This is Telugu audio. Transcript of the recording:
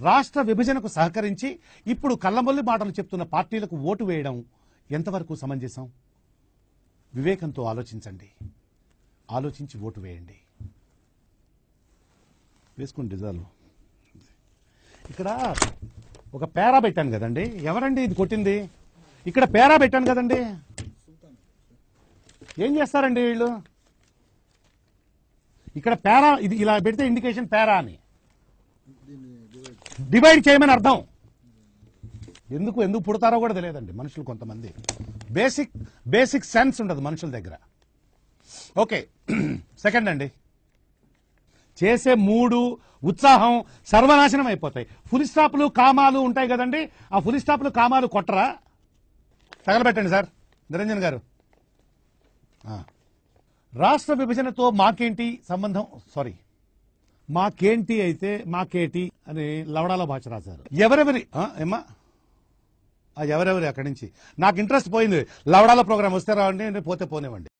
రాష్ట్ర విభజనకు సహకరించి ఇప్పుడు కళ్ళమొల్లి మాటలు చెప్తున్న పార్టీలకు ఓటు వేయడం ఎంతవరకు సమంజసం? వివేకంతో ఆలోచించండి, ఆలోచించి ఓటు వేయండి. వేసుకోండి రిజాల్వ్. ఇక్కడ ఒక పేరా పెట్టాను కదండి, ఎవరండి ఇది కొట్టింది? ఇక్కడ పేరా పెట్టాను కదండి, ఏం చేస్తారండి వీళ్ళు? ఇక్కడ పేరా, ఇది ఇలా పెడితే ఇండికేషన్ పేరా అని, డివైడ్ చేయమని అర్థం. ఎందుకు పుడతారో కూడా తెలియదండి మనుషులు కొంతమంది. బేసిక్ సెన్స్ ఉండదు మనుషుల దగ్గర. ఓకే, సెకండ్ అండి, చేసే మూడు ఉత్సాహం సర్వనాశనం అయిపోతాయి. ఫుల్ స్టాప్లు కామాలు ఉంటాయి కదండి, ఆ ఫుల్ స్టాప్లు కామాలు కొట్టరా? తగలబెట్టండి సార్ నిరంజన్ గారు. రాష్ట్ర విభజనతో మాకేంటి సంబంధం? సారీ, మాకేంటి అయితే మాకేటి అని లవడాల భాష రాశారు. ఎవరెవరి ఏమ్మా ఎవరెవరి అక్కడి నుంచి నాకు ఇంట్రెస్ట్ పోయింది. లవడాల ప్రోగ్రామ్ వస్తే రావండి, పోతే పోనివ్వండి.